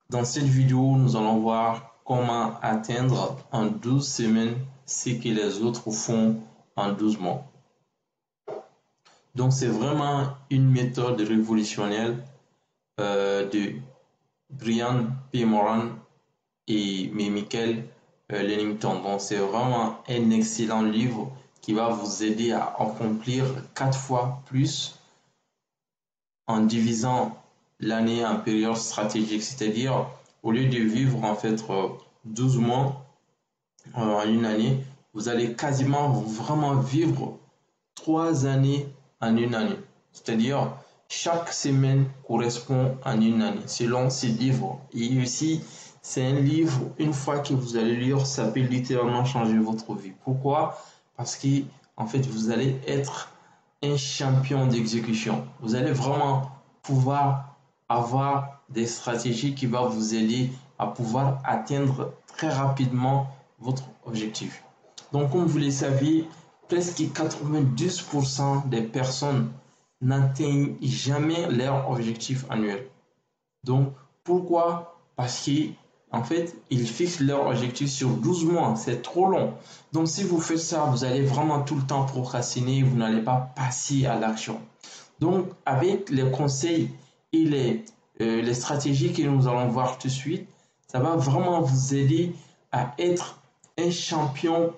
Dans cette vidéo, nous allons voir comment atteindre en 12 semaines ce que les autres font en 12 mois. Donc, c'est vraiment une méthode révolutionnaire de Brian P. Moran et Michael Lennington. Donc, c'est vraiment un excellent livre qui va vous aider à accomplir 4 fois plus en divisant l'année en période stratégique, c'est-à-dire au lieu de vivre en fait 12 mois en une année, vous allez quasiment vraiment vivre 3 années en une année. C'est-à-dire chaque semaine correspond à une année selon ces livres. Et aussi, c'est un livre, une fois que vous allez lire, ça peut littéralement changer votre vie. Pourquoi? Parce que en fait, vous allez être un champion d'exécution. Vous allez vraiment pouvoir avoir des stratégies qui vont vous aider à pouvoir atteindre très rapidement votre objectif. Donc, comme vous le savez, presque 90% des personnes n'atteignent jamais leur objectif annuel. Donc, pourquoi? Parce que en fait, ils fixent leur objectif sur 12 mois. C'est trop long. Donc, si vous faites ça, vous allez vraiment tout le temps procrastiner. Vous n'allez pas passer à l'action. Donc, avec les conseils et les stratégies que nous allons voir tout de suite, ça va vraiment vous aider à être un champion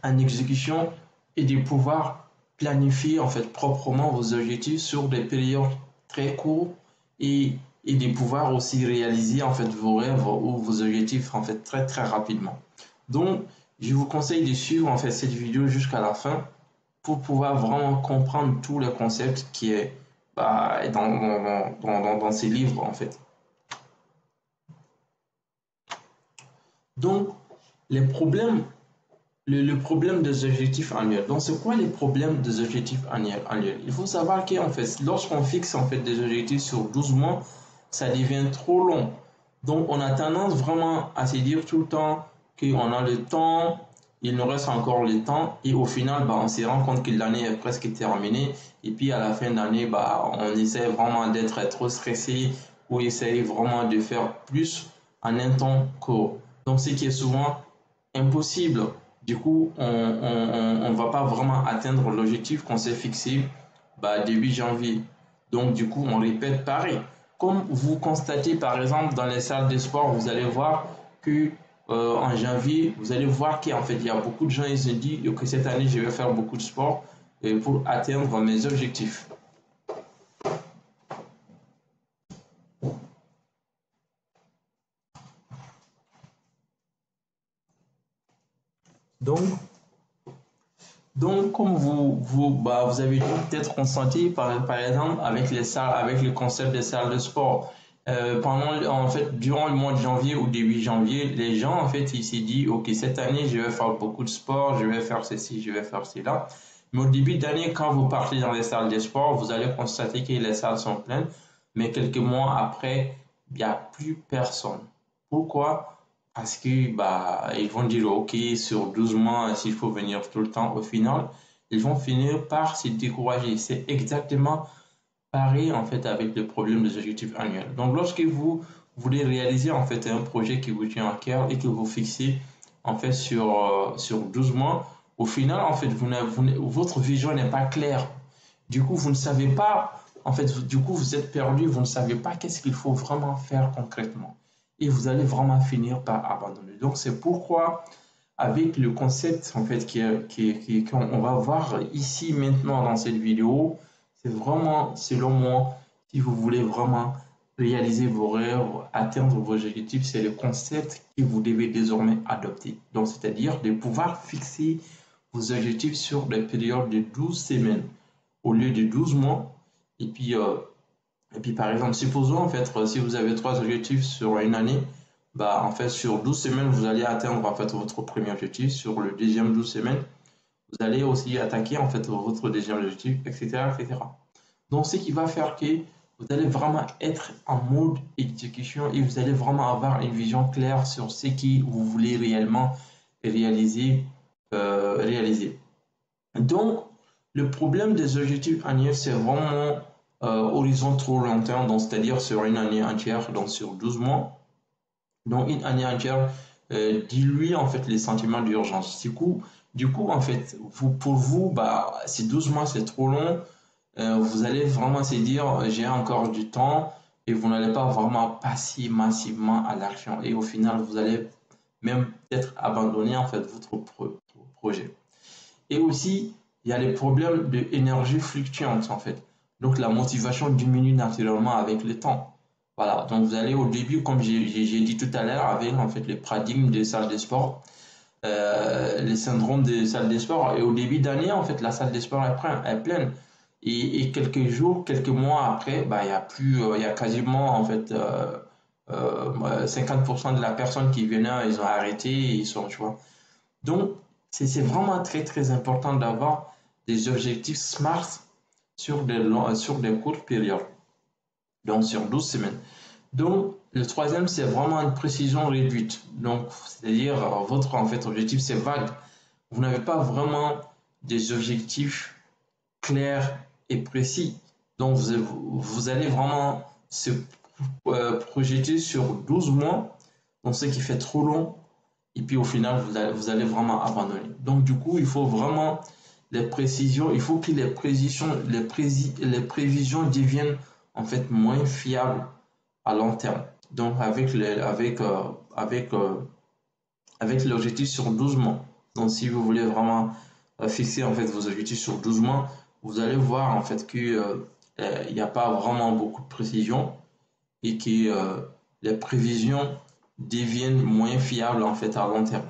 en exécution et de pouvoir planifier en fait proprement vos objectifs sur des périodes très courtes et de pouvoir aussi réaliser en fait vos rêves ou vos objectifs en fait très rapidement. Donc, je vous conseille de suivre en fait cette vidéo jusqu'à la fin pour pouvoir vraiment comprendre tous les concepts qui est dans ces livres en fait. Donc, les problèmes le problème des objectifs annuels. Donc, c'est quoi les problèmes des objectifs annuels? Il faut savoir qu'en fait, lorsqu'on fixe en fait des objectifs sur 12 mois, ça devient trop long. Donc, on a tendance vraiment à se dire tout le temps qu'on a le temps, il nous reste encore le temps, et au final, on se rend compte que l'année est presque terminée, et puis à la fin de l'année, on essaie vraiment d'être trop stressé ou essayer vraiment de faire plus en un temps court. Donc, ce qui est souvent impossible. Du coup, on ne va pas vraiment atteindre l'objectif qu'on s'est fixé début janvier. Donc, du coup, on répète pareil. Comme vous constatez, par exemple, dans les salles de sport, vous allez voir que en janvier, vous allez voir qu'en fait, il y a beaucoup de gens qui se disent que cette année, je vais faire beaucoup de sport pour atteindre mes objectifs. Donc, comme vous avez peut-être constaté, par exemple, avec les salles, avec le concept des salles de sport, durant le mois de janvier ou début janvier, les gens, en fait, ils se disent, OK, cette année, je vais faire beaucoup de sport, je vais faire ceci, je vais faire cela. Mais au début d'année, quand vous partez dans les salles de sport, vous allez constater que les salles sont pleines, mais quelques mois après, il n'y a plus personne. Pourquoi? Parce que ils vont dire ok, sur 12 mois s'il faut venir tout le temps, au final ils vont finir par se décourager. C'est exactement pareil en fait avec le problème des objectifs annuels. Donc lorsque vous voulez réaliser en fait un projet qui vous tient à cœur et que vous fixez en fait sur 12 mois, au final en fait votre vision n'est pas claire. Du coup vous ne savez pas, en fait du coup vous êtes perdu, vous ne savez pas qu'est-ce qu'il faut vraiment faire concrètement et vous allez vraiment finir par abandonner. Donc c'est pourquoi avec le concept en fait qu'on va voir ici maintenant dans cette vidéo, c'est vraiment selon moi, si vous voulez vraiment réaliser vos rêves, atteindre vos objectifs, c'est le concept que vous devez désormais adopter. Donc c'est-à-dire de pouvoir fixer vos objectifs sur des périodes de 12 semaines au lieu de 12 mois. Et puis, par exemple, supposons, en fait, si vous avez 3 objectifs sur une année, en fait, sur 12 semaines, vous allez atteindre, en fait, votre premier objectif. Sur le deuxième 12 semaines, vous allez aussi attaquer, en fait, votre deuxième objectif, etc., etc. Donc, ce qui va faire que vous allez vraiment être en mode exécution et vous allez vraiment avoir une vision claire sur ce que vous voulez réellement réaliser. Donc, le problème des objectifs annuels, c'est vraiment horizon trop long terme, donc c'est-à-dire sur une année entière, donc sur 12 mois. Donc une année entière dilue en fait les sentiments d'urgence. Du coup en fait, pour vous, bah, ces 12 mois c'est trop long. Vous allez vraiment se dire j'ai encore du temps et vous n'allez pas vraiment passer massivement à l'action. Et au final, vous allez même peut-être abandonner en fait votre projet. Et aussi, il y a les problèmes d'énergie fluctuante en fait. Donc la motivation diminue naturellement avec le temps. Voilà, donc vous allez au début, comme j'ai dit tout à l'heure, avec en fait les paradigmes des salles de sport, les syndromes des salles de sport. Et au début d'année, en fait, la salle de sport est pleine. Et quelques jours, quelques mois après, bah, il y a plus, il y a quasiment en fait 50% de la personne qui venait, ils ont arrêté, ils sont, tu vois. Donc, c'est vraiment très, très important d'avoir des objectifs SMART sur des courtes périodes, donc sur 12 semaines. Donc, le troisième, c'est vraiment une précision réduite. Donc, c'est-à-dire, votre en fait, objectif, c'est vague. Vous n'avez pas vraiment des objectifs clairs et précis. Donc, vous allez vraiment se projeter sur 12 mois, donc ce qui fait trop long, et puis au final, vous allez vraiment abandonner. Donc, du coup, il faut vraiment les précisions, il faut que les prévisions deviennent en fait moins fiables à long terme. Donc, avec l'objectif sur 12 mois. Donc, si vous voulez vraiment fixer en fait vos objectifs sur 12 mois, vous allez voir en fait que il n'y a pas vraiment beaucoup de précision et que les prévisions deviennent moins fiables en fait à long terme.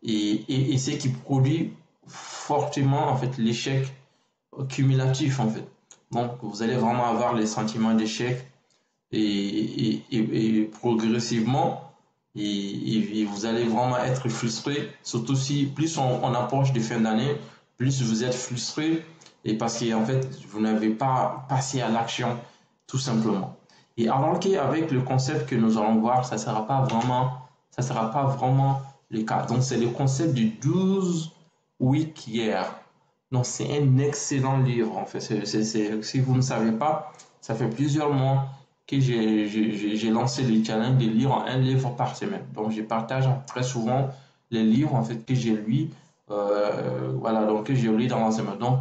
Et ce qui produit fortement en fait l'échec cumulatif en fait. Donc, vous allez vraiment avoir les sentiments d'échec et progressivement, et vous allez vraiment être frustré, surtout si plus on approche de fin d'année, plus vous êtes frustré, et parce que en fait, vous n'avez pas passé à l'action, tout simplement. Et alors qu'avec le concept que nous allons voir, ça sera pas vraiment le cas. Donc, c'est le concept du 12 week year. Donc, c'est un excellent livre, en fait. Si vous ne savez pas, ça fait plusieurs mois que j'ai lancé le challenge de lire un livre par semaine. Donc, je partage très souvent les livres en fait que j'ai lus, voilà, donc que j'ai lu dans la semaine. Donc,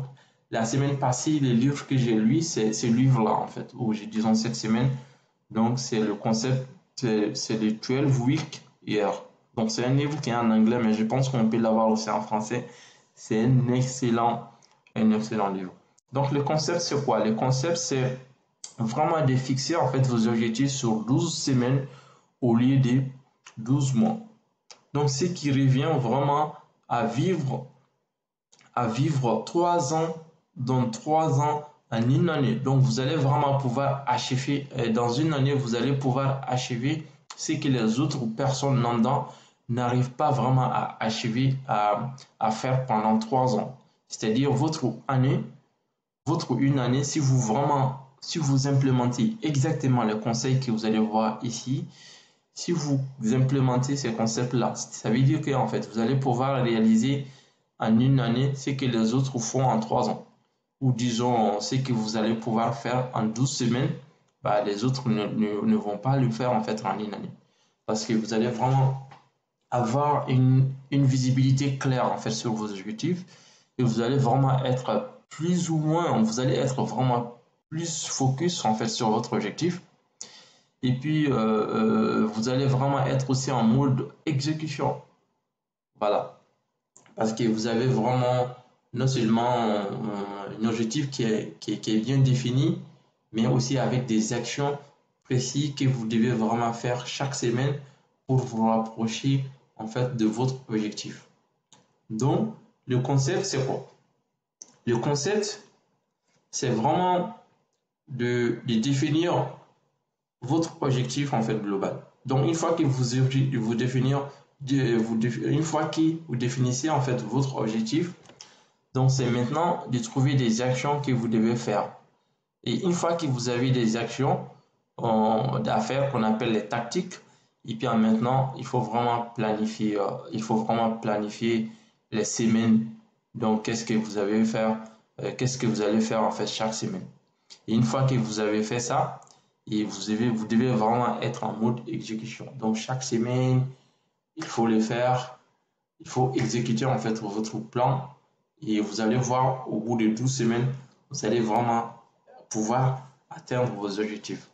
la semaine passée, les livres que j'ai lus, c'est ce livre-là en fait, où j'ai disons cette semaine. Donc, c'est le concept, c'est le 12 week year. Donc, c'est un livre qui est en anglais, mais je pense qu'on peut l'avoir aussi en français. C'est un excellent livre. Donc, le concept, c'est quoi? Le concept, c'est vraiment de fixer en fait vos objectifs sur 12 semaines au lieu de 12 mois. Donc, ce qui revient vraiment à vivre, 3 ans, dans 3 ans en une année. Donc, vous allez vraiment pouvoir achever, dans une année, vous allez pouvoir achever ce que les autres personnes lambda n'arrivent pas vraiment à achever, à faire pendant 3 ans. C'est-à-dire votre une année, si vous implémentez exactement les conseils que vous allez voir ici, si vous implémentez ces concepts-là, ça veut dire qu'en fait, vous allez pouvoir réaliser en une année ce que les autres font en 3 ans. Ou disons, ce que vous allez pouvoir faire en 12 semaines, bah, les autres ne vont pas le faire en fait en une année. Parce que vous allez vraiment avoir une visibilité claire en fait sur vos objectifs et vous allez vraiment être plus ou moins, vous allez être vraiment plus focus en fait sur votre objectif. Et puis, vous allez vraiment être aussi en mode exécution. Voilà. Parce que vous avez vraiment non seulement un objectif qui est bien défini, mais aussi avec des actions précises que vous devez vraiment faire chaque semaine pour vous rapprocher en fait de votre objectif. Donc, le concept, c'est quoi? Le concept, c'est vraiment de définir votre objectif en fait global. Donc, une fois que une fois que vous définissez en fait votre objectif, donc c'est maintenant de trouver des actions que vous devez faire. Et une fois que vous avez des actions à faire qu'on appelle les tactiques, et puis maintenant il faut vraiment planifier les semaines. Donc qu'est-ce que vous qu'est-ce que vous allez faire en fait chaque semaine. Et une fois que vous avez fait ça, et vous devez vraiment être en mode exécution. Donc chaque semaine, il faut le faire, il faut exécuter en fait votre plan et vous allez voir au bout de 12 semaines, vous allez vraiment pouvoir atteindre vos objectifs.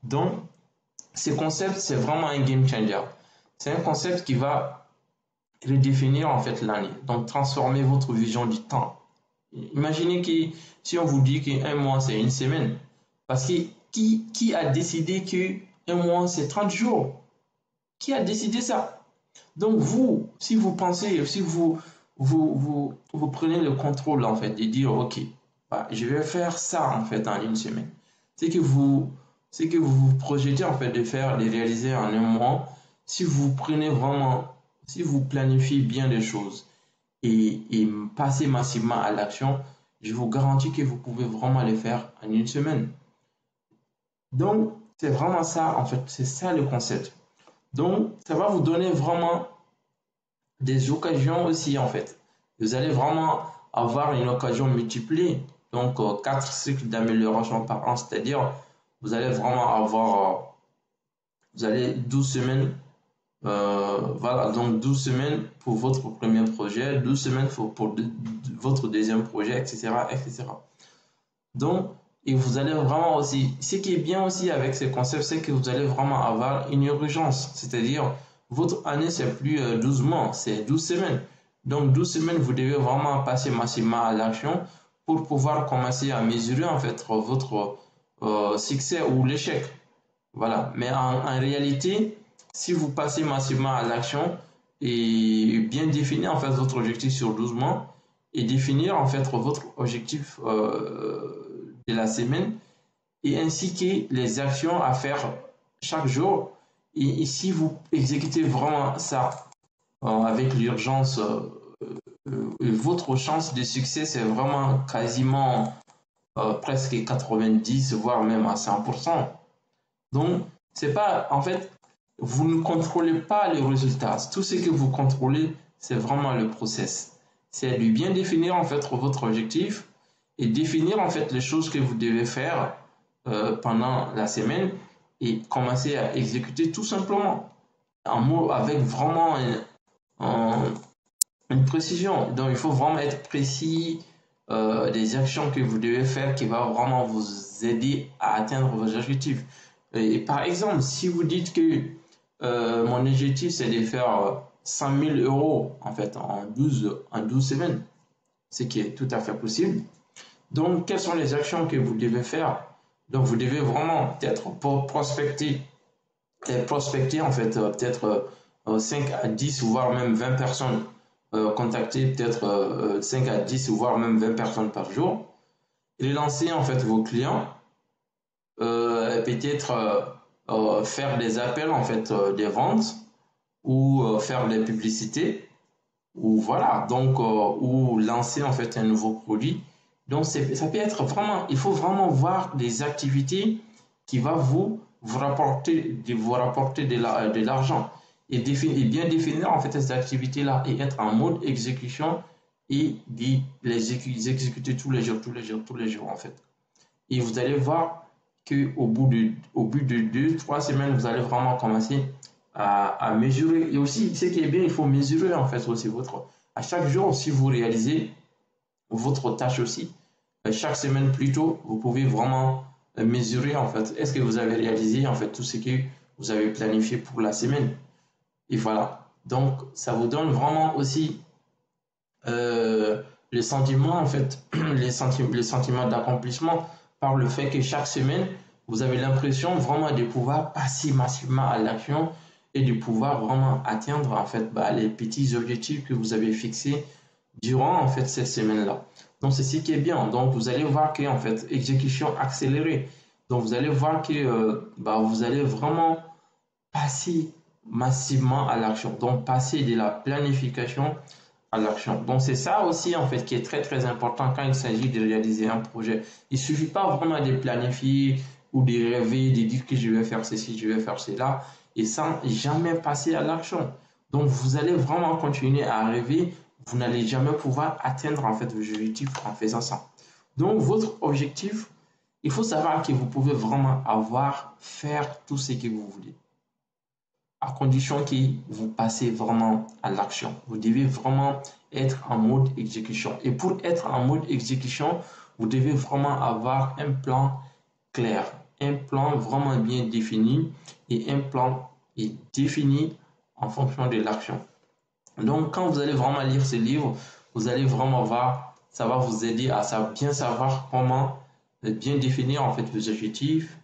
Donc, ce concept, c'est vraiment un game changer. C'est un concept qui va redéfinir en fait l'année, donc transformer votre vision du temps. Imaginez que si on vous dit qu'un mois c'est une semaine, parce que qui a décidé qu'un mois c'est 30 jours? Qui a décidé ça? Donc vous, si vous pensez, si vous prenez le contrôle en fait de dire ok, bah, je vais faire ça en fait en une semaine. C'est que vous projetez en fait de faire, de réaliser en un mois. Si vous prenez vraiment, si vous planifiez bien les choses et passez massivement à l'action, je vous garantis que vous pouvez vraiment les faire en une semaine. Donc c'est vraiment ça en fait, c'est ça le concept. Donc ça va vous donner vraiment des occasions aussi en fait. Vous allez vraiment avoir une occasion multipliée. Donc 4 cycles d'amélioration par an, c'est-à-dire vous allez vraiment avoir, vous allez 12 semaines, voilà, donc 12 semaines pour votre premier projet, 12 semaines pour votre deuxième projet, etc., etc. Donc, et vous allez vraiment aussi, ce qui est bien aussi avec ces concepts, c'est que vous allez vraiment avoir une urgence, c'est-à-dire votre année, c'est plus 12 mois, c'est 12 semaines. Donc, 12 semaines, vous devez vraiment passer massivement à l'action pour pouvoir commencer à mesurer en fait votre succès ou l'échec. Voilà. Mais en réalité, si vous passez massivement à l'action et bien définir en fait votre objectif sur 12 mois et définir en fait votre objectif de la semaine et ainsi que les actions à faire chaque jour. Et si vous exécutez vraiment ça avec l'urgence, votre chance de succès, c'est vraiment quasiment presque 90, voire même à 100%. Donc, c'est pas, en fait, vous ne contrôlez pas les résultats. Tout ce que vous contrôlez, c'est vraiment le process. C'est de bien définir, en fait, votre objectif et définir, en fait, les choses que vous devez faire pendant la semaine et commencer à exécuter tout simplement. En mot, avec vraiment une précision. Donc, il faut vraiment être précis des actions que vous devez faire qui va vraiment vous aider à atteindre vos objectifs. Et par exemple, si vous dites que mon objectif c'est de faire 100 000 euros en fait en 12 semaines, ce qui est tout à fait possible. Donc, quelles sont les actions que vous devez faire? Donc, vous devez vraiment peut-être prospecter, prospecter en fait peut-être 5 à 10 voire même 20 personnes, contacter peut-être 5 à 10 voire même 20 personnes par jour et lancer en fait vos clients, peut-être faire des appels en fait des ventes ou faire des publicités ou voilà donc ou lancer en fait un nouveau produit. Donc ça peut être vraiment, il faut vraiment voir des activités qui va vous rapporter de l'argent et bien définir en fait ces activités là et être en mode exécution et les exécuter tous les jours en fait. Et vous allez voir que au bout de 2, 3 semaines, vous allez vraiment commencer à mesurer. Et aussi, ce qui est bien, il faut mesurer en fait aussi à chaque jour, si vous réalisez votre tâche aussi, chaque semaine plutôt, vous pouvez vraiment mesurer en fait, est-ce que vous avez réalisé en fait tout ce que vous avez planifié pour la semaine. Et voilà. Donc, ça vous donne vraiment aussi les sentiments en fait, les sentiments d'accomplissement par le fait que chaque semaine, vous avez l'impression vraiment de pouvoir passer massivement à l'action et de pouvoir vraiment atteindre en fait les petits objectifs que vous avez fixés durant en fait cette semaine-là. Donc c'est ce qui est bien. Donc vous allez voir que en fait exécution accélérée. Donc vous allez voir que vous allez vraiment passer massivement à l'action. Donc passer de la planification à l'action. Donc c'est ça aussi en fait qui est très très important quand il s'agit de réaliser un projet. Il suffit pas vraiment de planifier ou de rêver, de dire que je vais faire ceci, je vais faire cela et sans jamais passer à l'action. Donc vous allez vraiment continuer à rêver, vous n'allez jamais pouvoir atteindre en fait vos objectifs en faisant ça. Donc votre objectif, il faut savoir que vous pouvez vraiment faire tout ce que vous voulez, à condition que vous passez vraiment à l'action. Vous devez vraiment être en mode exécution. Et pour être en mode exécution, vous devez vraiment avoir un plan clair, un plan vraiment bien défini et un plan est défini en fonction de l'action. Donc, quand vous allez vraiment lire ce livre, vous allez vraiment voir, ça va vous aider à bien savoir comment bien définir en fait vos objectifs.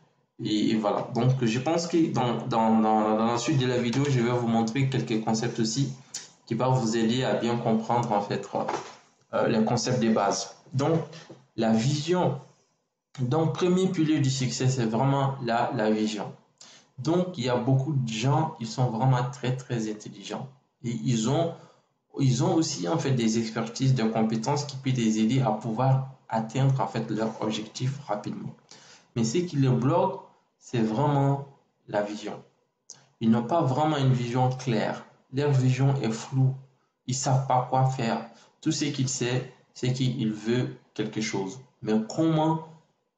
Et voilà. Donc, je pense que dans la suite de la vidéo, je vais vous montrer quelques concepts aussi qui vont vous aider à bien comprendre en fait les concepts de base. Donc, la vision. Donc, premier pilier du succès, c'est vraiment la vision. Donc, il y a beaucoup de gens, ils sont vraiment très, très intelligents. Et ils ont aussi en fait des expertises, des compétences qui peuvent les aider à pouvoir atteindre en fait leur objectif rapidement. Mais ce qui les bloque, c'est vraiment la vision. Ils n'ont pas vraiment une vision claire. Leur vision est floue. Ils ne savent pas quoi faire. Tout ce qu'ils savent, c'est qu'ils veulent quelque chose. Mais comment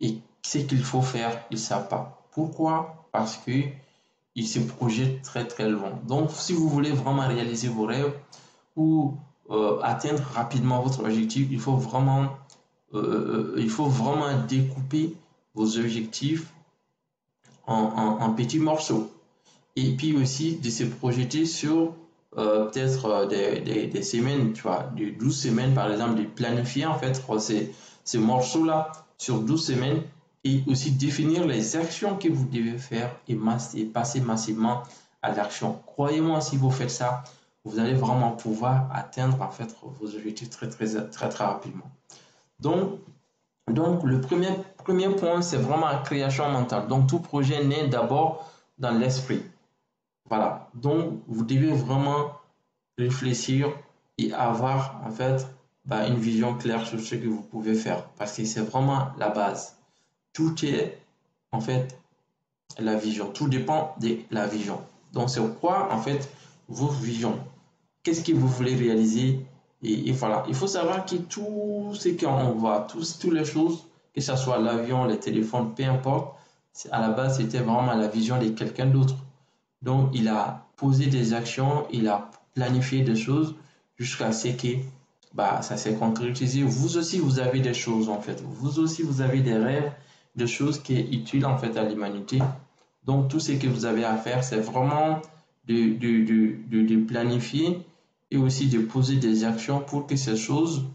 et ce qu'il faut faire, ils ne savent pas. Pourquoi? Parce qu'ils se projettent très très loin. Donc, si vous voulez vraiment réaliser vos rêves ou atteindre rapidement votre objectif, il faut vraiment découper vos objectifs en petits morceaux. Et puis aussi de se projeter sur peut-être des semaines, tu vois, de 12 semaines par exemple, de planifier en fait ces morceaux-là sur 12 semaines et aussi définir les actions que vous devez faire et passer massivement à l'action. Croyez-moi, si vous faites ça, vous allez vraiment pouvoir atteindre en fait vos objectifs très rapidement. Donc le premier point, c'est vraiment la création mentale. Donc, tout projet naît d'abord dans l'esprit. Voilà. Donc, vous devez vraiment réfléchir et avoir en fait une vision claire sur ce que vous pouvez faire parce que c'est vraiment la base. Tout est en fait la vision. Tout dépend de la vision. Donc, c'est quoi en fait vos visions? Qu'est-ce que vous voulez réaliser? Et voilà, il faut savoir que tout ce qu'on voit, toutes les choses, que ce soit l'avion, les téléphones, peu importe, à la base, c'était vraiment la vision de quelqu'un d'autre. Donc, il a posé des actions, il a planifié des choses jusqu'à ce que ça s'est concrétisé. Vous aussi, vous avez des choses en fait. Vous aussi, vous avez des rêves, des choses qui sont utiles en fait à l'humanité. Donc, tout ce que vous avez à faire, c'est vraiment de planifier et aussi de poser des actions pour que ces choses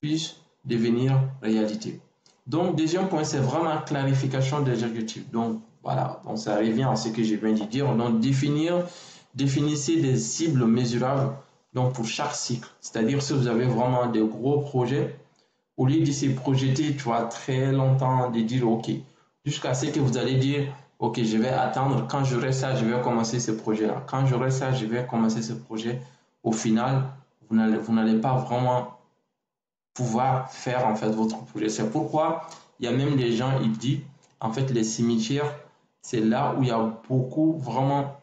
puissent devenir réalité. Donc, deuxième point, c'est vraiment la clarification des objectifs. Donc, voilà, donc ça revient à ce que je viens de dire. Donc, définissez des cibles mesurables donc pour chaque cycle. C'est-à-dire, si vous avez vraiment des gros projets, au lieu de se projeter, tu vois, très longtemps, de dire, OK, jusqu'à ce que vous allez dire, OK, je vais attendre, quand j'aurai ça, je vais commencer ce projet-là. Quand j'aurai ça, je vais commencer ce projet. Au final, vous n'allez pas vraiment pouvoir faire en fait votre projet. C'est pourquoi il y a même des gens, ils disent, en fait, les cimetières, c'est là où il y a beaucoup vraiment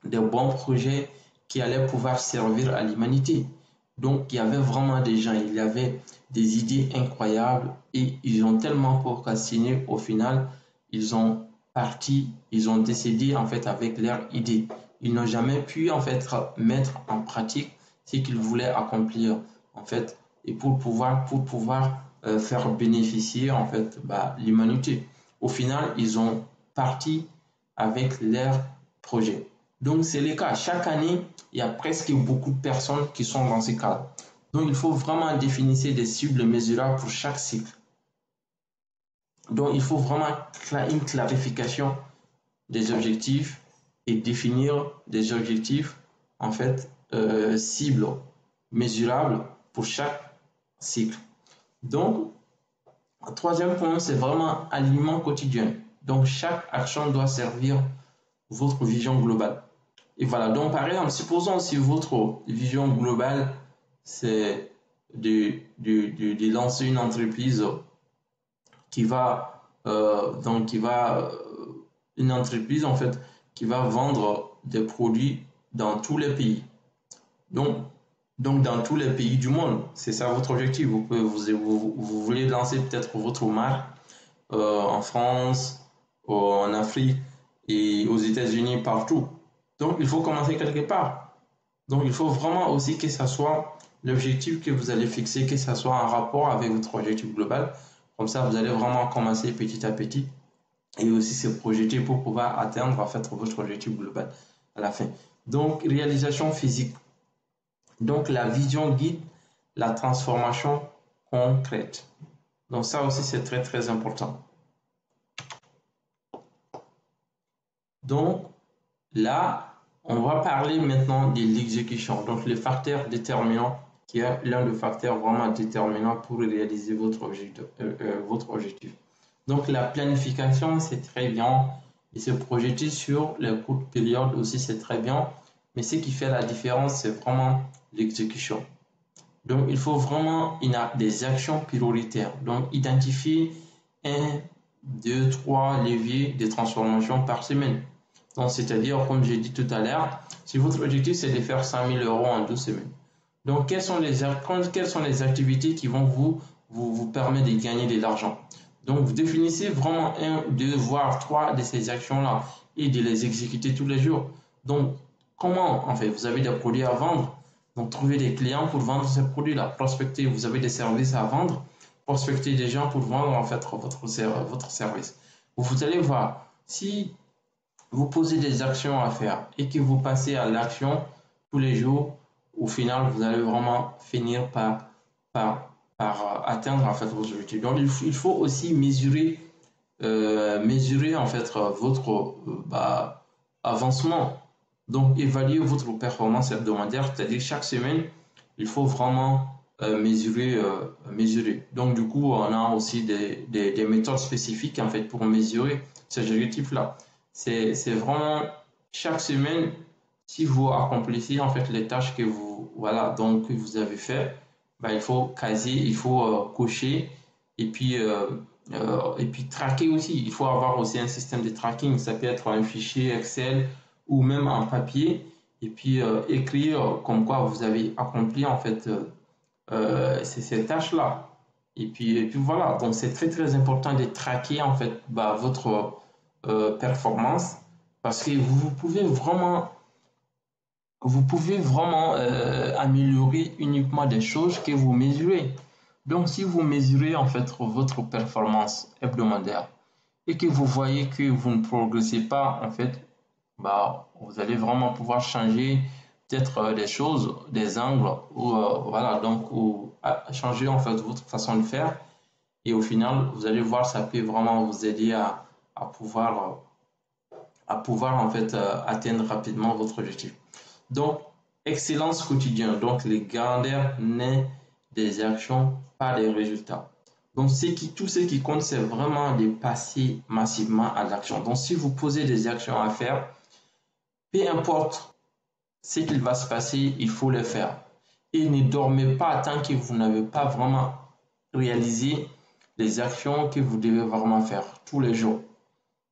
de bons projets qui allaient pouvoir servir à l'humanité. Donc, il y avait vraiment des gens, il y avait des idées incroyables et ils ont tellement procrastiné au final, ils ont ils ont décédé en fait avec leurs idées. Ils n'ont jamais pu en fait mettre en pratique ce qu'ils voulaient accomplir en fait et pour pouvoir faire bénéficier en fait l'humanité. Au final, ils ont parti avec leurs projets. Donc, c'est le cas. Chaque année, il y a presque beaucoup de personnes qui sont dans ces cadres. Donc, il faut vraiment définir des cibles mesurables pour chaque cycle. Donc, il faut vraiment une clarification des objectifs et définir des objectifs, en fait, cibles mesurables pour chaque cycle. Donc, troisième point, c'est vraiment alignement quotidien. Donc, chaque action doit servir votre vision globale. Et voilà, donc par exemple, supposons si votre vision globale, c'est de lancer une entreprise qui va, une entreprise en fait, qui va vendre des produits dans tous les pays. Donc dans tous les pays du monde, c'est ça votre objectif. Vous voulez lancer peut-être votre marque en France, en Afrique et aux États-Unis, partout. Donc, il faut commencer quelque part. Donc, il faut vraiment aussi que ça soit l'objectif que vous allez fixer, que ça soit en rapport avec votre objectif global. Comme ça, vous allez vraiment commencer petit à petit et aussi se projeter pour pouvoir atteindre en fait votre objectif global à la fin. Donc, réalisation physique. Donc, la vision guide la transformation concrète. Donc, ça aussi, c'est très, très important. Donc, là, on va parler maintenant de l'exécution. Donc, le facteur déterminant, qui est l'un des facteurs vraiment déterminants pour réaliser votre objectif. Donc, la planification, c'est très bien. Et se projeter sur les courtes périodes aussi, c'est très bien. Mais ce qui fait la différence, c'est vraiment l'exécution. Donc, il faut vraiment des actions prioritaires. Donc, identifier 1, 2, 3 leviers de transformation par semaine. Donc, c'est-à-dire, comme j'ai dit tout à l'heure, si votre objectif, c'est de faire 100 000 euros en 12 semaines. Donc, quelles sont les activités qui vont vous permettre de gagner de l'argent? Donc, vous définissez vraiment 1, 2, voire 3 de ces actions-là et de les exécuter tous les jours. Donc, comment, en fait, vous avez des produits à vendre? Donc, trouver des clients pour vendre ces produits-là. Prospecter, vous avez des services à vendre. Prospecter des gens pour vendre, en fait, votre service. Vous allez voir, si vous posez des actions à faire et que vous passez à l'action tous les jours, au final, vous allez vraiment finir par atteindre en fait vos objectifs. Donc, il faut aussi mesurer en fait votre avancement. Donc, évaluer votre performance hebdomadaire, c'est-à-dire chaque semaine, il faut vraiment mesurer. Donc, du coup, on a aussi des méthodes spécifiques en fait pour mesurer ces objectifs-là. C'est vraiment chaque semaine, si vous accomplissez en fait les tâches que que vous avez fait, il faut caser, il faut cocher et puis traquer aussi. Il faut avoir aussi un système de tracking. Ça peut être un fichier Excel ou même en papier et puis écrire comme quoi vous avez accompli en fait ces tâches-là. Et puis voilà, donc c'est très très important de traquer en fait votre performance parce que vous pouvez vraiment améliorer uniquement des choses que vous mesurez. Donc si vous mesurez en fait votre performance hebdomadaire et que vous voyez que vous ne progressez pas en fait, vous allez vraiment pouvoir changer peut-être des choses, des angles ou voilà donc ou changer en fait votre façon de faire et au final vous allez voir ça peut vraiment vous aider à pouvoir en fait atteindre rapidement votre objectif. Donc excellence quotidienne, donc les grandeurs naît des actions, pas des résultats. Donc tout ce qui compte c'est vraiment de passer massivement à l'action. Donc si vous posez des actions à faire, peu importe ce qu'il va se passer, il faut le faire. Et ne dormez pas tant que vous n'avez pas vraiment réalisé les actions que vous devez vraiment faire tous les jours.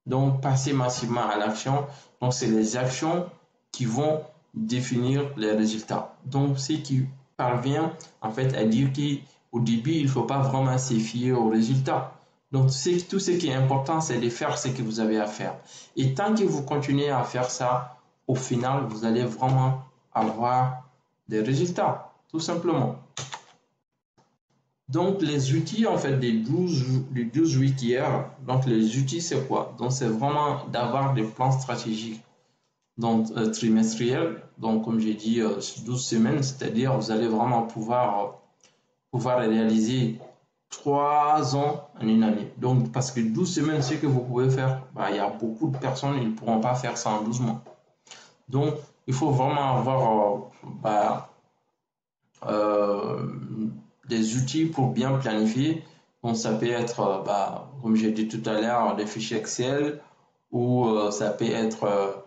Donc, passez massivement à l'action. Donc, c'est les actions qui vont définir les résultats. Donc, ce qui parvient en fait à dire qu'au début, il ne faut pas vraiment se fier aux résultats. Donc, tout ce qui est important, c'est de faire ce que vous avez à faire. Et tant que vous continuez à faire ça, au final, vous allez vraiment avoir des résultats, tout simplement. Donc, les outils, en fait, des 12 week hier, donc les outils, c'est quoi? Donc, c'est vraiment d'avoir des plans stratégiques donc, trimestriels. Donc, comme j'ai dit, 12 semaines, c'est-à-dire vous allez vraiment pouvoir réaliser 3 ans en une année. Donc, parce que 12 semaines, ce que vous pouvez faire, il y a beaucoup de personnes, ils ne pourront pas faire ça en 12 mois. Donc, il faut vraiment avoir des outils pour bien planifier. Donc, ça peut être, comme j'ai dit tout à l'heure, des fichiers Excel ou ça peut être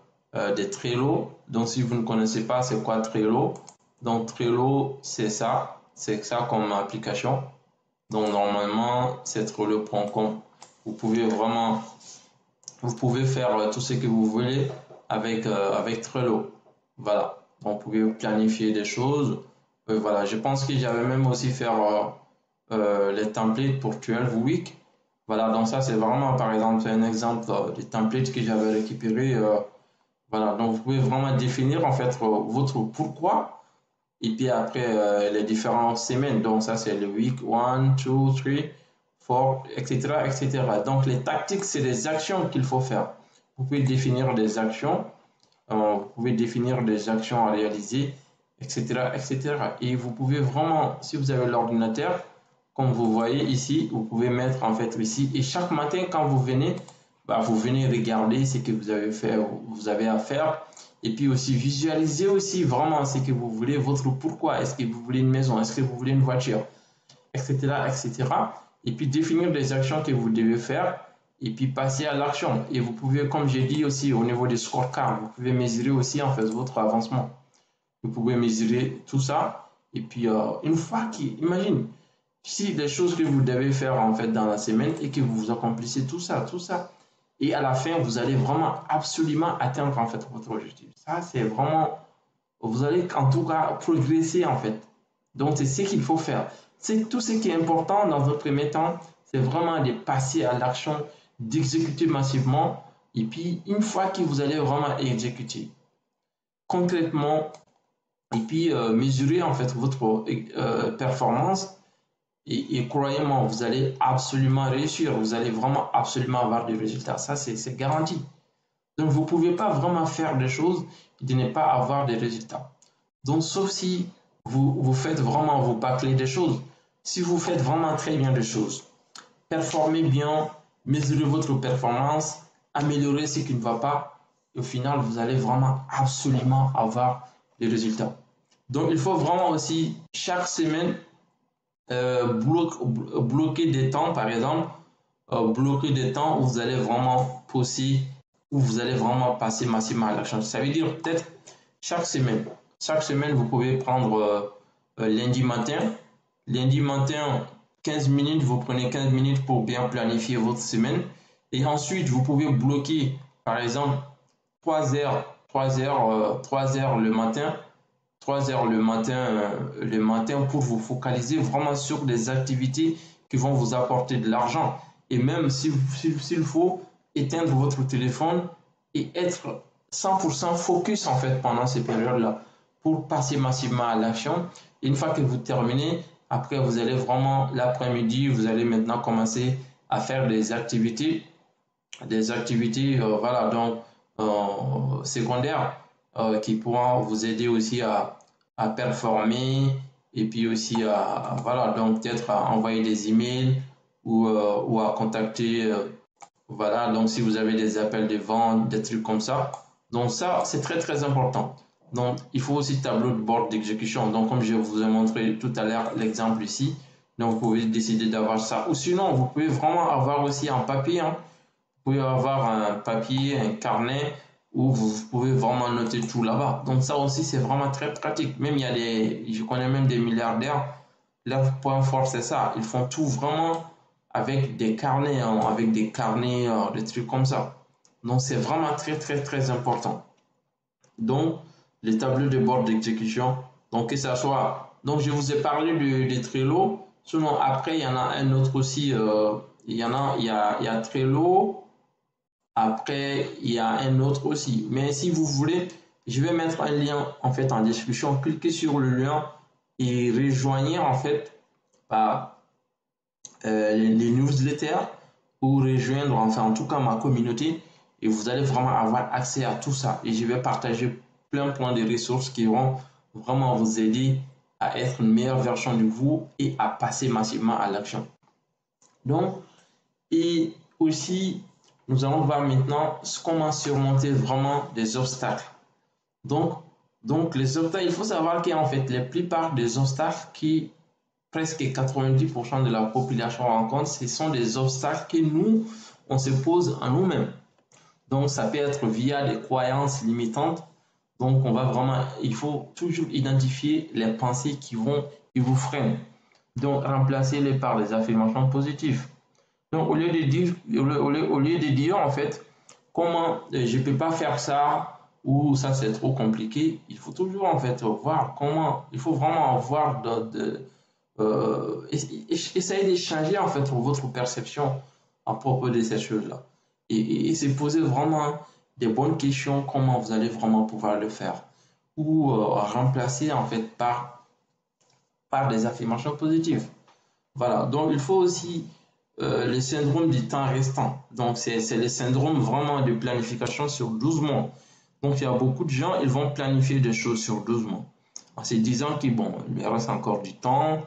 des Trello. Donc, si vous ne connaissez pas, c'est quoi Trello? Donc, Trello, c'est ça comme application. Donc, normalement, c'est Trello.com. Vous pouvez faire tout ce que vous voulez avec Trello. Voilà. Donc, vous pouvez planifier des choses. Voilà, je pense que j'avais même aussi faire les templates pour 12 weeks. Voilà, donc ça c'est vraiment, par exemple, c'est un exemple des templates que j'avais récupéré. Voilà, donc vous pouvez vraiment définir en fait votre pourquoi et puis après les différentes semaines. Donc ça c'est le week 1, 2, 3, 4, etc., etc. Donc les tactiques, c'est des actions qu'il faut faire. Vous pouvez définir des actions, vous pouvez définir des actions à réaliser, etc., etc. Et vous pouvez vraiment, si vous avez l'ordinateur, comme vous voyez ici, vous pouvez mettre en fait ici. Et chaque matin, quand vous venez, bah, vous venez regarder ce que vous avez fait, vous avez à faire. Et puis aussi visualiser aussi vraiment ce que vous voulez, votre pourquoi. Est-ce que vous voulez une maison? Est-ce que vous voulez une voiture? Etc., etc. Et puis définir des actions que vous devez faire et puis passer à l'action. Et vous pouvez, comme j'ai dit aussi au niveau des scorecards, vous pouvez mesurer aussi en fait votre avancement. Vous pouvez mesurer tout ça. Et puis une fois imagine, si les choses que vous devez faire en fait dans la semaine et que vous accomplissez tout ça, et à la fin, vous allez vraiment absolument atteindre en fait votre objectif. Ça, c'est vraiment, vous allez en tout cas progresser en fait. Donc, c'est ce qu'il faut faire. C'est tout ce qui est important dans un premier temps, c'est vraiment de passer à l'action, d'exécuter massivement. Et puis, une fois que vous allez vraiment exécuter concrètement, et puis mesurer en fait votre performance, et croyez-moi, vous allez absolument réussir, vous allez vraiment absolument avoir des résultats. Ça, c'est garanti. Donc, vous ne pouvez pas vraiment faire des choses et de ne pas avoir des résultats. Donc, sauf si vous faites vraiment, vous bâclez des choses. Si vous faites vraiment très bien des choses, performez bien, mesurez votre performance, améliorez ce qui ne va pas, et au final, vous allez vraiment absolument avoir des résultats. Donc, il faut vraiment aussi, chaque semaine, bloquer des temps, par exemple, bloquer des temps où vous allez vraiment poser, où vous allez vraiment passer massivement à l'action. Ça veut dire peut-être chaque semaine. Chaque semaine, vous pouvez prendre lundi matin. Lundi matin, 15 minutes, vous prenez 15 minutes pour bien planifier votre semaine. Et ensuite, vous pouvez bloquer, par exemple, 3 heures, 3 heures le matin 3 heures le matin pour vous focaliser vraiment sur des activités qui vont vous apporter de l'argent. Et même s'il faut éteindre votre téléphone et être 100% focus en fait pendant ces périodes-là pour passer massivement à l'action. Une fois que vous terminez, après vous allez vraiment l'après-midi, vous allez maintenant commencer à faire des activités voilà, donc secondaires qui pourront vous aider aussi à performer et puis aussi à, voilà, donc peut-être à envoyer des emails ou à contacter, voilà, donc si vous avez des appels de vente, des trucs comme ça. Donc ça, c'est très très important. Donc il faut aussi tableau de bord d'exécution. Donc comme je vous ai montré tout à l'heure l'exemple ici, donc vous pouvez décider d'avoir ça. Ou sinon, vous pouvez vraiment avoir aussi un papier, hein. Vous pouvez avoir un papier, un carnet où vous pouvez vraiment noter tout là-bas. Donc ça aussi, c'est vraiment très pratique. Même il y a je connais même des milliardaires, leur point fort, c'est ça. Ils font tout vraiment avec des carnets, hein, des trucs comme ça. Donc c'est vraiment très, très, très important. Donc, les tableaux de bord d'exécution, donc que ça soit, donc je vous ai parlé de Trello, sinon après il y en a un autre aussi, il y a Trello, après, il y a un autre aussi. Mais si vous voulez, je vais mettre un lien en fait en description. Cliquez sur le lien et rejoignez en fait bah, les newsletters ou rejoindre enfin en tout cas ma communauté et vous allez vraiment avoir accès à tout ça. Et je vais partager plein de ressources qui vont vraiment vous aider à être une meilleure version de vous et à passer massivement à l'action. Donc, et aussi, nous allons voir maintenant comment surmonter vraiment des obstacles. Donc les obstacles, il faut savoir qu'en fait, la plupart des obstacles qui, presque 90% de la population rencontre, ce sont des obstacles que nous, on se pose à nous-mêmes. Donc, ça peut être via des croyances limitantes. Donc, il faut toujours identifier les pensées qui vous freinent. Donc, remplacez-les par des affirmations positives. Donc, au lieu de dire en fait, comment je ne peux pas faire ça ou ça c'est trop compliqué, il faut toujours en fait voir comment, il faut vraiment voir essayer de changer en fait votre perception à propos de ces choses-là. Et se poser vraiment des bonnes questions, comment vous allez vraiment pouvoir le faire. Ou remplacer en fait par des affirmations positives. Voilà, donc il faut aussi le syndrome du temps restant. Donc c'est le syndrome vraiment de planification sur 12 mois. Donc il y a beaucoup de gens, ils vont planifier des choses sur 12 mois. En se disant qu'il bon, il reste encore du temps,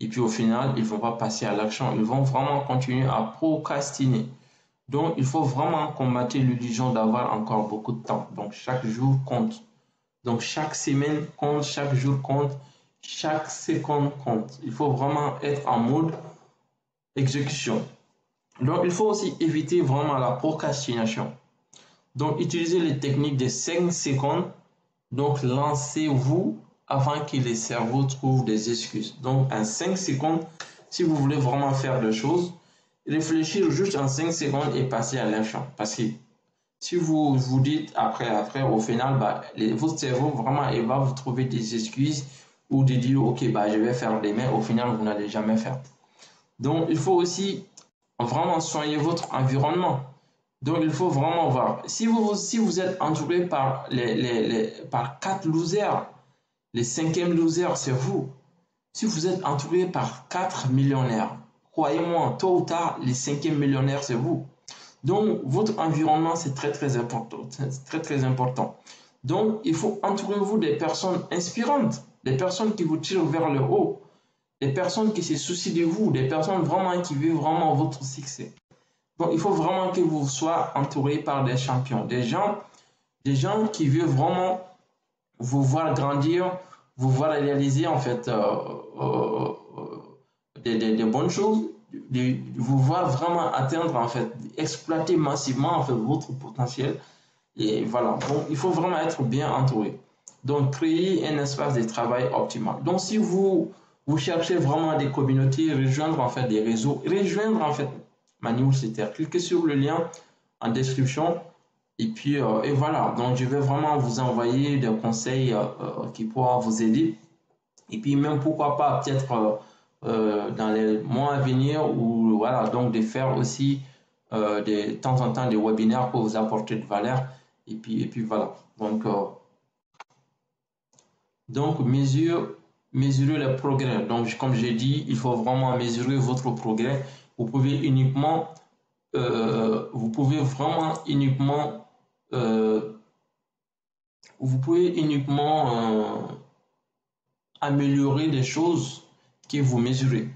et puis au final, ils ne vont pas passer à l'action. Ils vont vraiment continuer à procrastiner. Donc il faut vraiment combattre l'illusion d'avoir encore beaucoup de temps. Donc chaque jour compte. Donc chaque semaine compte, chaque jour compte, chaque seconde compte. Il faut vraiment être en mode exécution. Donc il faut aussi éviter vraiment la procrastination. Donc utilisez les techniques de 5 secondes. Donc lancez-vous avant que le cerveau trouve des excuses. Donc en 5 secondes, si vous voulez vraiment faire des choses, réfléchir juste en 5 secondes et passer à l'action. Parce que si vous vous dites après, au final, votre cerveau vraiment il va vous trouver des excuses ou de dire ok je vais faire demain, au final vous n'allez jamais faire. Donc il faut aussi vraiment soigner votre environnement. Donc il faut vraiment voir. Si vous êtes entouré par par 4 losers, les 5e loser c'est vous. Si vous êtes entouré par 4 millionnaires, croyez-moi, tôt ou tard, les 5e millionnaires c'est vous. Donc, votre environnement, c'est très important. C'est très important. Donc, il faut entourer-vous des personnes inspirantes, des personnes qui vous tirent vers le haut, des personnes qui se soucient de vous, des personnes vraiment qui vivent vraiment votre succès. Donc, il faut vraiment que vous soyez entouré par des champions, des gens qui veulent vraiment vous voir grandir, vous voir réaliser en fait des bonnes choses, de vous voir vraiment atteindre en fait, exploiter massivement en fait votre potentiel. Et voilà, donc il faut vraiment être bien entouré. Donc créer un espace de travail optimal. Donc si vous cherchez vraiment des communautés, rejoindre en fait des réseaux, rejoindre en fait ma newsletter, cliquez sur le lien en description. Et puis et voilà, donc je vais vraiment vous envoyer des conseils qui pourront vous aider. Et puis même pourquoi pas peut-être dans les mois à venir ou voilà, donc de faire aussi de temps en temps des webinaires pour vous apporter de valeur. Et puis voilà. Donc mesurer le progrès. Donc comme j'ai dit, il faut vraiment mesurer votre progrès. Vous pouvez uniquement euh, améliorer des choses que vous mesurez.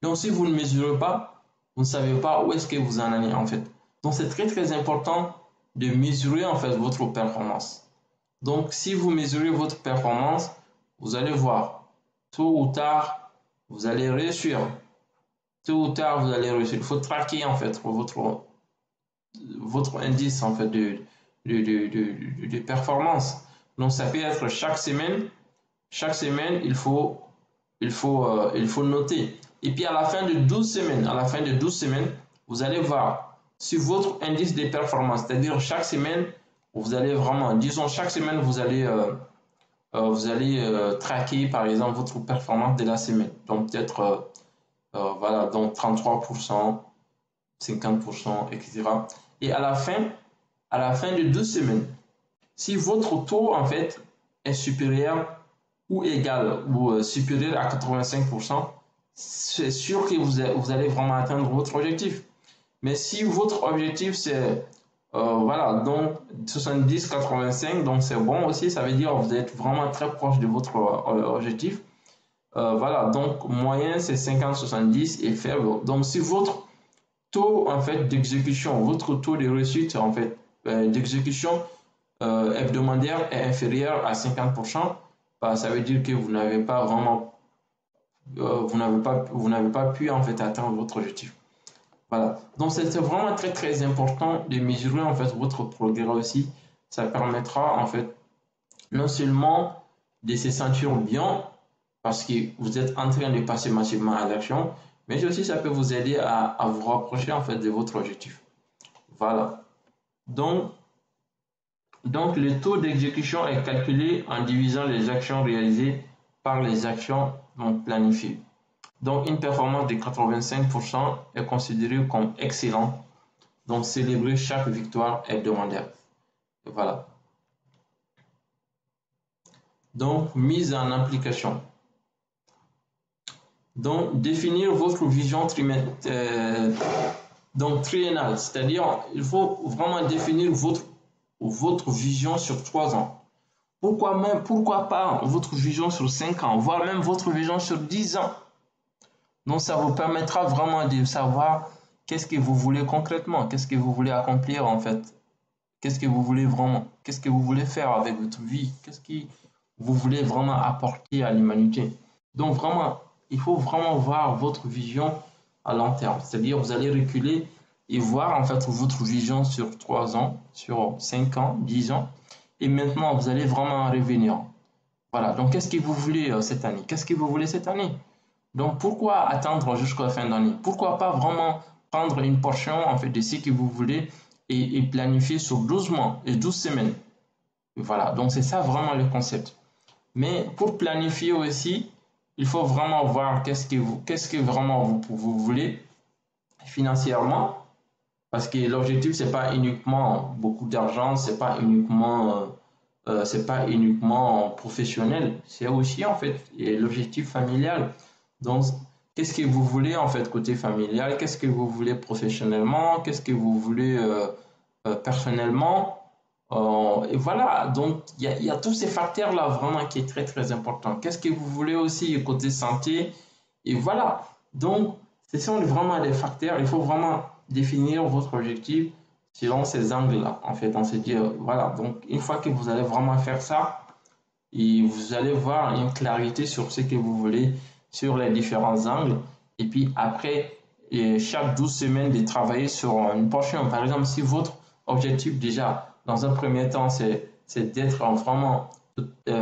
Donc, si vous ne mesurez pas, vous ne savez pas où est-ce que vous en allez en fait. Donc, c'est très important de mesurer en fait votre performance. Donc, si vous mesurez votre performance, vous allez voir, tôt ou tard, vous allez réussir. Tôt ou tard, vous allez réussir. Il faut traquer en fait votre indice en fait de performance. Donc, ça peut être chaque semaine, il faut noter. Et puis à la fin de 12 semaines, vous allez voir si votre indice de performance, c'est-à-dire chaque semaine, vous allez vraiment, disons chaque semaine, vous allez traquer par exemple votre performance de la semaine. Donc peut-être voilà, donc 33%, 50%, etc. Et à la fin de 12 semaines, si votre taux en fait est supérieur ou égal ou supérieur à 85%, c'est sûr que vous allez vraiment atteindre votre objectif. Mais si votre objectif c'est voilà, donc 70-85, donc c'est bon aussi, ça veut dire que vous êtes vraiment très proche de votre objectif. Voilà, donc moyen c'est 50-70 et faible. Donc si votre taux en fait d'exécution, votre taux de réussite en fait d'exécution hebdomadaire est inférieur à 50%, ça veut dire que vous n'avez pas vraiment vous n'avez pas pu en fait atteindre votre objectif. Voilà. Donc c'est vraiment très important de mesurer en fait votre progrès aussi. Ça permettra en fait non seulement de se sentir bien parce que vous êtes en train de passer massivement à l'action, mais aussi ça peut vous aider à vous rapprocher en fait de votre objectif. Voilà. Donc le taux d'exécution est calculé en divisant les actions réalisées par les actions planifiées. Donc, une performance de 85% est considérée comme excellente. Donc, célébrer chaque victoire hebdomadaire. Voilà. Donc, mise en application. Donc, définir votre vision triennale, c'est-à-dire il faut vraiment définir votre vision sur 3 ans. Pourquoi pas votre vision sur 5 ans, voire même votre vision sur 10 ans. Donc, ça vous permettra vraiment de savoir qu'est-ce que vous voulez concrètement, qu'est-ce que vous voulez accomplir en fait, qu'est-ce que vous voulez vraiment, qu'est-ce que vous voulez faire avec votre vie, qu'est-ce que vous voulez vraiment apporter à l'humanité. Donc, vraiment, il faut vraiment voir votre vision à long terme. C'est-à-dire, vous allez reculer et voir en fait votre vision sur 3 ans, sur 5 ans, 10 ans. Et maintenant, vous allez vraiment revenir. Voilà. Donc, qu'est-ce que vous voulez cette année? Qu'est-ce que vous voulez cette année? Donc, pourquoi attendre jusqu'à la fin d'année? Pourquoi pas vraiment prendre une portion en fait de ce que vous voulez et planifier sur 12 mois et 12 semaines? Voilà. Donc, c'est ça vraiment le concept. Mais pour planifier aussi, il faut vraiment voir qu'est-ce que vraiment vous voulez financièrement, parce que l'objectif c'est pas uniquement beaucoup d'argent, c'est pas uniquement professionnel, c'est aussi en fait l'objectif familial. Donc qu'est-ce que vous voulez en fait côté familial, qu'est-ce que vous voulez professionnellement, qu'est-ce que vous voulez personnellement. Et voilà, donc il y a tous ces facteurs-là vraiment qui est très très important. Qu'est-ce que vous voulez aussi côté santé? Et voilà, donc ce sont vraiment des facteurs. Il faut vraiment définir votre objectif selon ces angles-là. En fait, on se dit, voilà, donc une fois que vous allez vraiment faire ça, et vous allez voir une clarité sur ce que vous voulez, sur les différents angles. Et puis après, chaque 12 semaines, de travailler sur une portion. Par exemple, si votre objectif déjà, dans un premier temps, c'est d'être vraiment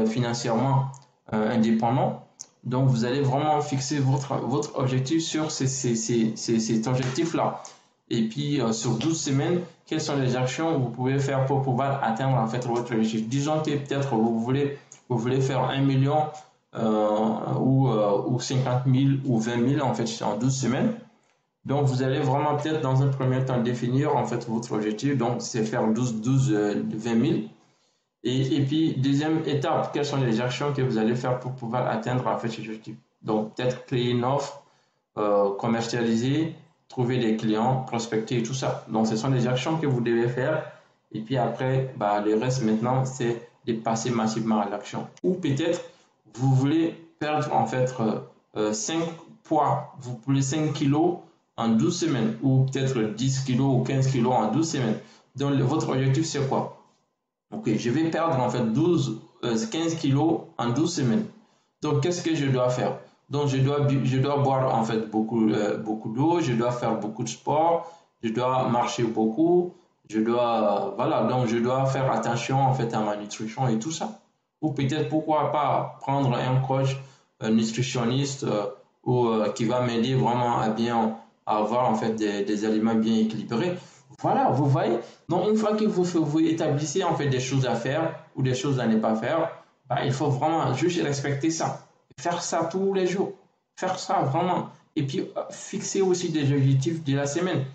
financièrement indépendant, donc vous allez vraiment fixer votre objectif sur cet objectif-là. Et puis sur 12 semaines, quelles sont les actions que vous pouvez faire pour pouvoir atteindre en fait votre objectif? Disons que peut-être vous voulez faire 1 million ou 50 000 ou 20 000 en fait en 12 semaines. Donc, vous allez vraiment peut-être dans un premier temps définir en fait votre objectif. Donc, c'est faire 20 000. Et puis, deuxième étape, quelles sont les actions que vous allez faire pour pouvoir atteindre en fait cet objectif? Donc, peut-être créer une offre, commercialiser, trouver des clients, prospecter et tout ça. Donc, ce sont des actions que vous devez faire. Et puis après, le reste maintenant, c'est de passer massivement à l'action. Ou peut-être, vous voulez perdre en fait 5 poids, vous voulez 5 kilos en 12 semaines, ou peut-être 10 kilos ou 15 kilos en 12 semaines. Donc, votre objectif, c'est quoi? Ok, je vais perdre en fait 15 kilos en 12 semaines. Donc, qu'est-ce que je dois faire? Donc, je dois boire en fait beaucoup d'eau, je dois faire beaucoup de sport, je dois marcher beaucoup, donc je dois faire attention en fait à ma nutrition et tout ça. Ou peut-être pourquoi pas prendre un coach nutritionniste qui va m'aider vraiment à bien avoir en fait des aliments bien équilibrés. Voilà, vous voyez. Donc une fois que vous établissez en fait des choses à faire ou des choses à ne pas faire, il faut vraiment juste respecter ça. Faire ça tous les jours. Faire ça vraiment. Et puis fixer aussi des objectifs de la semaine.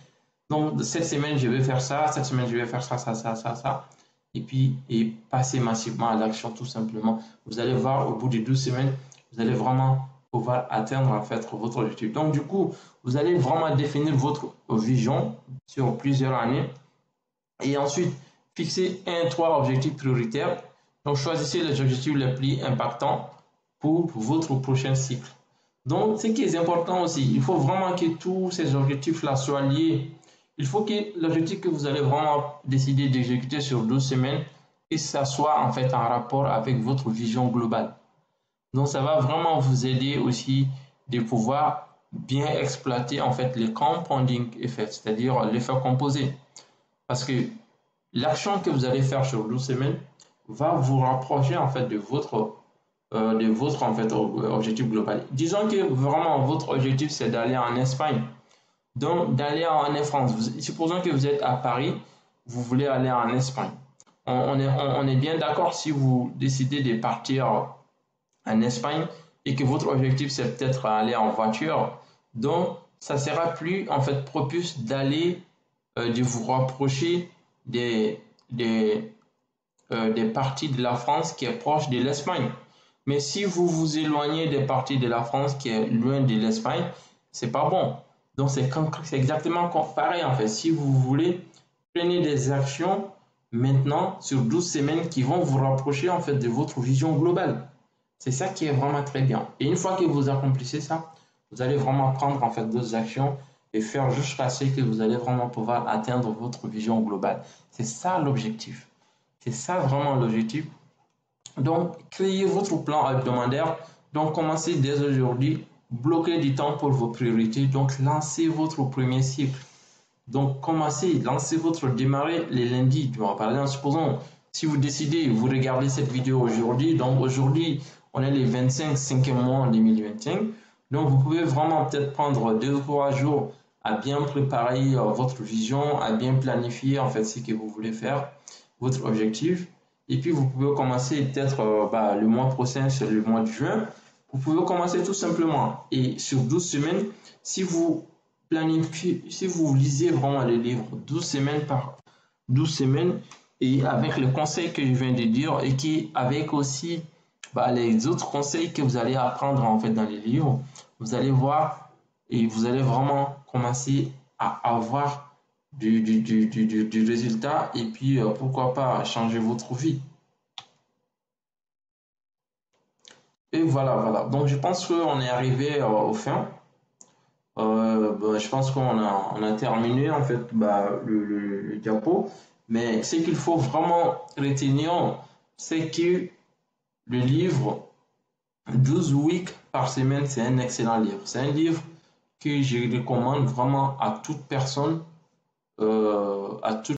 Donc cette semaine je vais faire ça, cette semaine je vais faire ça, ça, ça, ça, ça. Et puis passer massivement à l'action tout simplement. Vous allez voir au bout de 12 semaines, vous allez vraiment pouvoir atteindre en fait votre objectif. Donc du coup, vous allez vraiment définir votre vision sur plusieurs années et ensuite fixer 3 objectifs prioritaires. Donc choisissez les objectifs les plus impactants pour votre prochain cycle. Donc ce qui est important aussi, il faut vraiment que tous ces objectifs-là soient liés. Il faut que l'objectif que vous allez vraiment décider d'exécuter sur 12 semaines, que ça soit en fait en rapport avec votre vision globale. Donc, ça va vraiment vous aider aussi de pouvoir bien exploiter en fait les compounding effects, c'est-à-dire l'effet composé. Parce que l'action que vous allez faire sur 12 semaines va vous rapprocher en fait de votre en fait objectif global. Disons que vraiment votre objectif c'est d'aller en Espagne. Donc, d'aller en France. Supposons que vous êtes à Paris, vous voulez aller en Espagne. On est bien d'accord si vous décidez de partir en Espagne et que votre objectif c'est peut-être aller en voiture, donc ça sera plus en fait propice d'aller de vous rapprocher des parties de la France qui est proche de l'Espagne. Mais si vous vous éloignez des parties de la France qui est loin de l'Espagne, c'est pas bon. Donc c'est exactement pareil en fait. Si vous voulez, prenez des actions maintenant sur 12 semaines qui vont vous rapprocher en fait de votre vision globale. C'est ça qui est vraiment très bien. Et une fois que vous accomplissez ça, vous allez vraiment prendre en fait d'autres actions et faire jusqu'à ce que vous allez vraiment pouvoir atteindre votre vision globale. C'est ça l'objectif. C'est ça vraiment l'objectif. Donc, créez votre plan hebdomadaire. Donc, commencez dès aujourd'hui. Bloquez du temps pour vos priorités. Donc, lancez votre premier cycle. Donc, commencez, lancez votre démarrer les lundis. Par exemple, supposons, si vous décidez, vous regardez cette vidéo aujourd'hui. Donc, aujourd'hui, on est le 25 5e mois en 2025. Donc, vous pouvez vraiment peut-être prendre 2 ou 3 jours à bien préparer votre vision, à bien planifier en fait ce que vous voulez faire, votre objectif. Et puis, vous pouvez commencer peut-être le mois prochain, c'est le mois de juin. Vous pouvez commencer tout simplement. Et sur 12 semaines, si vous planifiez, si vous lisez vraiment les livres 12 semaines par 12 semaines, et avec les conseils que je viens de dire, et qui avec aussi les autres conseils que vous allez apprendre en fait dans les livres, vous allez voir et vous allez vraiment commencer à avoir du résultat et puis pourquoi pas changer votre vie. Et voilà. Donc je pense qu'on est arrivé au fin. Je pense qu'on a terminé en fait le diapo. Mais ce qu'il faut vraiment retenir, c'est que le livre 12 weeks par semaine, c'est un excellent livre. C'est un livre que je recommande vraiment à toute personne, à toute